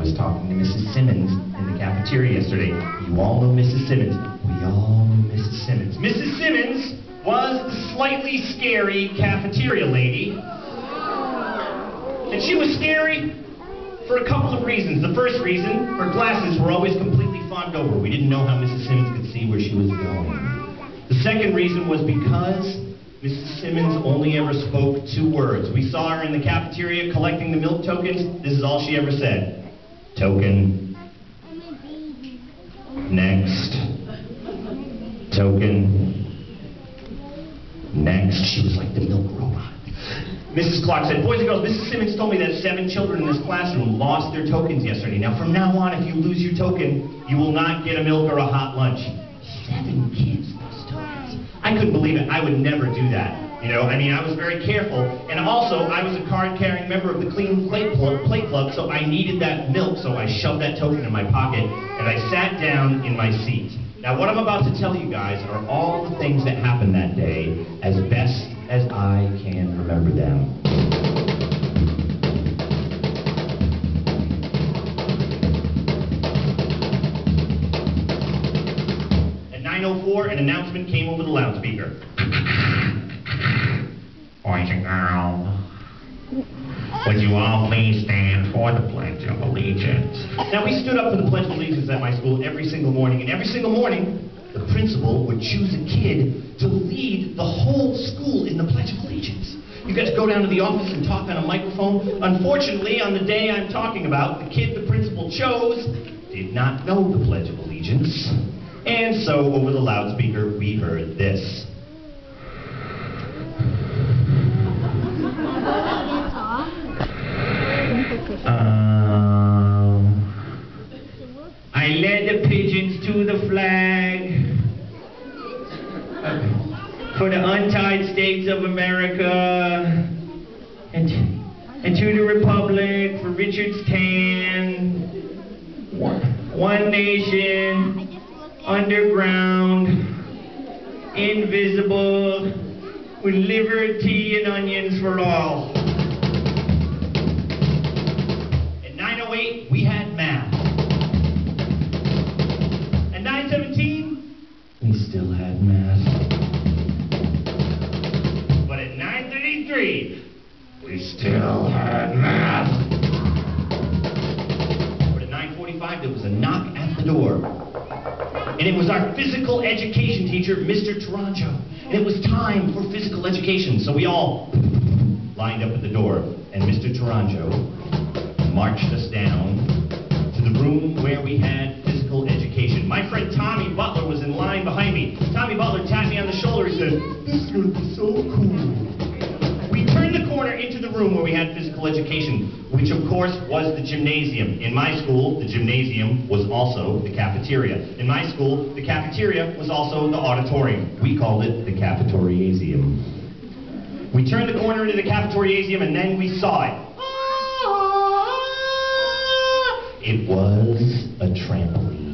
was talking to Mrs. Simmons in the cafeteria yesterday. You all know Mrs. Simmons. We all know Mrs. Simmons. Mrs. Simmons was the slightly scary cafeteria lady. And she was scary for a couple of reasons. The first reason, her glasses were always completely fogged over. We didn't know how Mrs. Simmons could see where she was going. The second reason was because Mrs. Simmons only ever spoke 2 words. We saw her in the cafeteria collecting the milk tokens. This is all she ever said. Token. Next. Token. Next. She was like the milk robot. Mrs. Clark said, boys and girls, Mrs. Simmons told me that 7 children in this classroom lost their tokens yesterday. Now, from now on, if you lose your token, you will not get a milk or a hot lunch. 7 kids lost tokens. I couldn't believe it. I would never do that. You know, I mean, I was very careful. And also, I was a card-carrying member of the Clean Plate Club, so I needed that milk, so I shoved that token in my pocket, and I sat down in my seat. Now, what I'm about to tell you guys are all the things that happened that day as best as I can remember them. At 9:04, an announcement came over the loudspeaker. Boys and girls, would you all please stand for the Pledge of Allegiance? Now, we stood up for the Pledge of Allegiance at my school every single morning, and every single morning, the principal would choose a kid to lead the whole school in the Pledge of Allegiance. You got to go down to the office and talk on a microphone. Unfortunately, on the day I'm talking about, the kid the principal chose did not know the Pledge of Allegiance. And so, over the loudspeaker, we heard this. I led the pigeons to the flag for the untied states of America and to the republic for Richard's tan, one nation, underground, invisible, with liberty and onions for all. At 9:08, we had math. At 9:17, we still had math. But at 9:33, we still had math. But at 9:45, there was a knock at the door. And it was our physical education teacher, Mr. Taranjo. And it was time for physical education, so we all lined up at the door. And Mr. Taranjo marched us down to the room where we had physical education. My friend Tommy Butler was in line behind me. Tommy Butler tapped me on the shoulder and said, "This is going to be so cool." We turned the corner into the room where we had physical education, which of course was the gymnasium. In my school, the gymnasium was also the cafeteria. In my school, the cafeteria was also the auditorium. We called it the cafetoriasium. We turned the corner into the cafetoriasium and then we saw it. It was a trampoline.